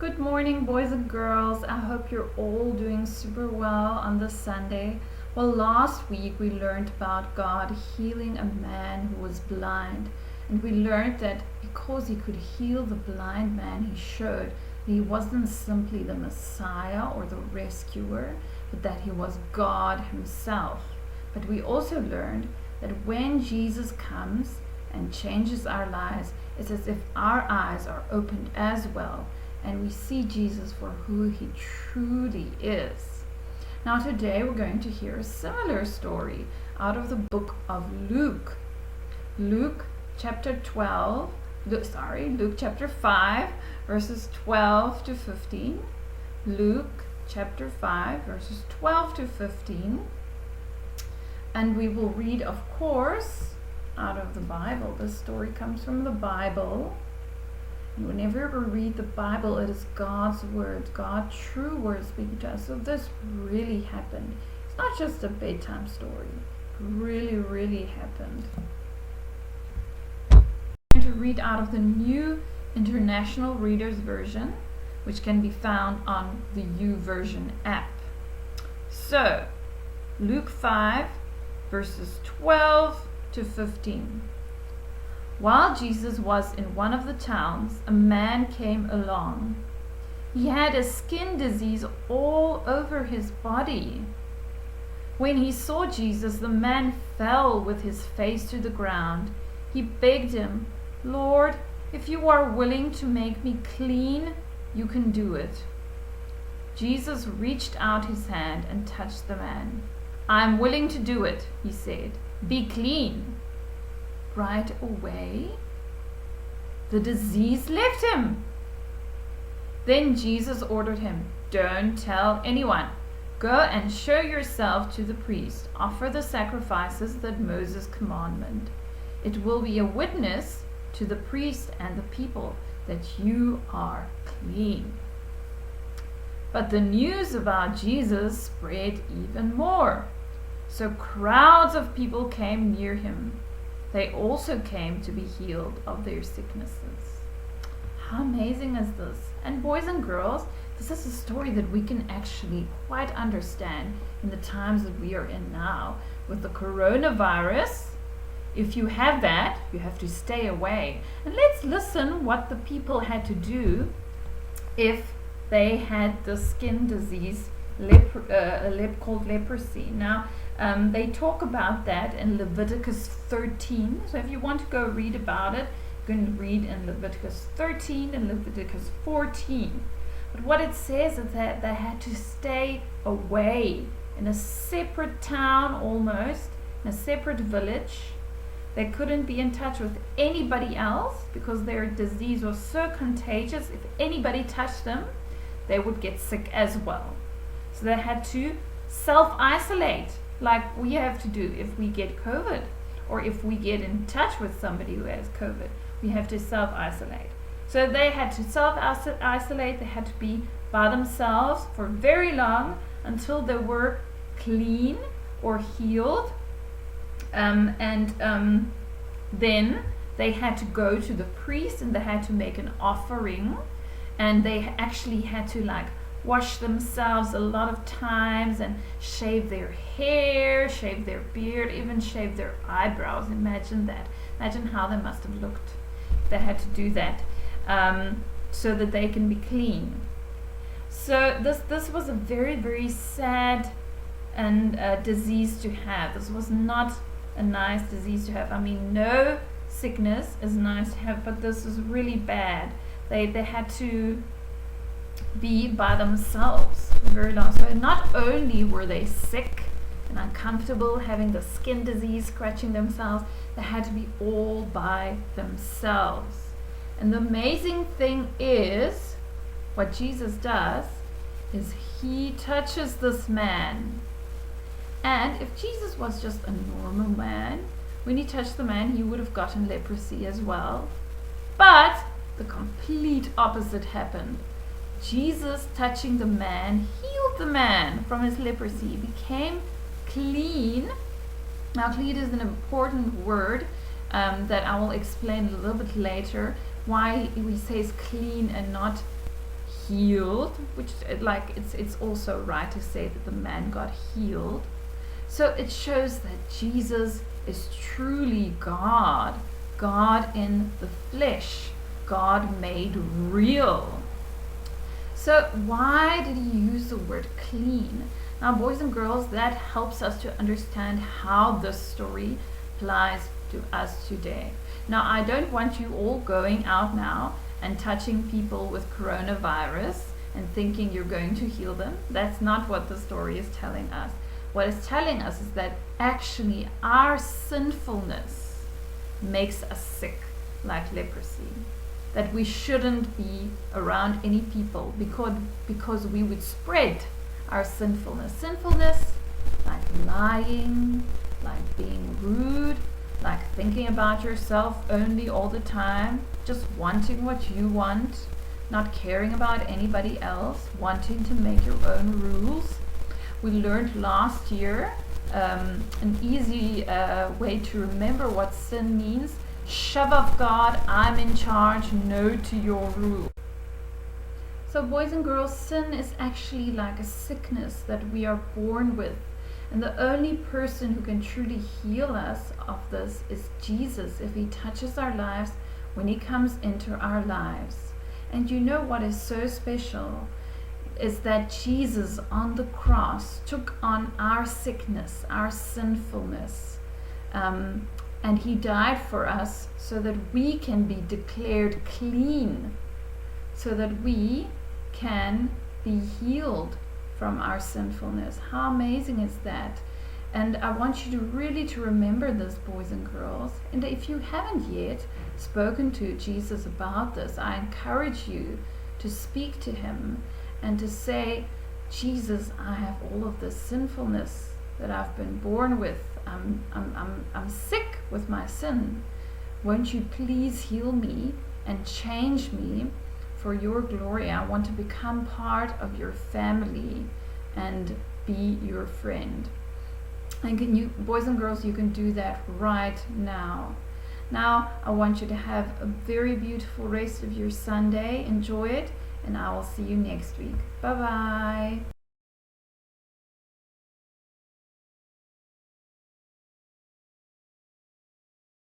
Good morning, boys and girls. I hope you're all doing super well on this Sunday. Well, last week we learned about God healing a man who was blind. And we learned that because he could heal the blind man, he showed that he wasn't simply the Messiah or the rescuer, but that he was God himself. But we also learned that when Jesus comes and changes our lives, it's as if our eyes are opened as well, and we see Jesus for who he truly is. Now today we're going to hear a similar story out of the book of Luke. Luke chapter 5, verses 12 to 15. Luke chapter 5, verses 12 to 15. And we will read, of course, out of the Bible. This story comes from the Bible. And whenever we read the Bible, it is God's word, God's true words speaking to us. So this really happened. It's not just a bedtime story. It really, really happened. I'm going to read out of the New International Reader's Version, which can be found on the YouVersion app. So, Luke 5, verses 12 to 15. While Jesus was in one of the towns, a man came along. He had a skin disease all over his body. When he saw Jesus, the man fell with his face to the ground. He begged him, "Lord, if you are willing to make me clean, you can do it." Jesus reached out his hand and touched the man. "I'm willing to do it," he said. "Be clean." Right away, the disease left him. Then Jesus ordered him, "Don't tell anyone. Go and show yourself to the priest. Offer the sacrifices that Moses commanded. It will be a witness to the priest and the people that you are clean." But the news about Jesus spread even more. So crowds of people came near him. They also came to be healed of their sicknesses. How amazing is this? And boys and girls, this is a story that we can actually quite understand in the times that we are in now. With the coronavirus, if you have that, you have to stay away. And let's listen what the people had to do if they had the skin disease called leprosy. Now, they talk about that in Leviticus 13. So if you want to go read about it, you can read in Leviticus 13 and Leviticus 14. But what it says is that they had to stay away in a separate town almost, in a separate village. They couldn't be in touch with anybody else because their disease was so contagious. If anybody touched them, they would get sick as well. So they had to self-isolate, like we have to do if we get COVID, or if we get in touch with somebody who has COVID, we have to self-isolate. So they had to self-isolate, they had to be by themselves for very long until they were clean or healed. Then they had to go to the priest and they had to make an offering, and they actually had to wash themselves a lot of times and shave their hair, shave their beard, even shave their eyebrows. Imagine that. Imagine how they must have looked. They had to do that so that they can be clean. So this was a very, very sad and disease to have. This was not a nice disease to have. I mean, no sickness is nice to have, but this is really bad. They had to be by themselves for very long. So not only were they sick and uncomfortable, having the skin disease, scratching themselves, they had to be all by themselves. And the amazing thing is, what Jesus does is he touches this man. And if Jesus was just a normal man, when he touched the man, he would have gotten leprosy as well. But the complete opposite happened. Jesus touching the man healed the man from his leprosy. He became clean. Now, clean is an important word that I will explain a little bit later. Why we say is clean and not healed, which it's also right to say that the man got healed. So it shows that Jesus is truly God, God in the flesh, God made real. So why did he use the word clean? Now, boys and girls, that helps us to understand how this story applies to us today. Now, I don't want you all going out now and touching people with coronavirus and thinking you're going to heal them. That's not what the story is telling us. What it's telling us is that actually our sinfulness makes us sick, like leprosy. That we shouldn't be around any people because we would spread our sinfulness. Sinfulness like lying, like being rude, like thinking about yourself only all the time, just wanting what you want, not caring about anybody else, wanting to make your own rules. We learned last year an easy way to remember what sin means. Shove off God, I'm in charge, no to your rule. So boys and girls, sin is actually like a sickness that we are born with. And the only person who can truly heal us of this is Jesus, if he touches our lives, when he comes into our lives. And you know what is so special is that Jesus on the cross took on our sickness, our sinfulness. And he died for us so that we can be declared clean, so that we can be healed from our sinfulness. How amazing is that? And I want you to really to remember this, boys and girls. And if you haven't yet spoken to Jesus about this, I encourage you to speak to him and to say, Jesus, I have all of this sinfulness that I've been born with. I'm sick with my sin. Won't you please heal me and change me for your glory? I want to become part of your family and be your friend. And you, boys and girls, you can do that right now. Now, I want you to have a very beautiful rest of your Sunday. Enjoy it, and I will see you next week. Bye-bye.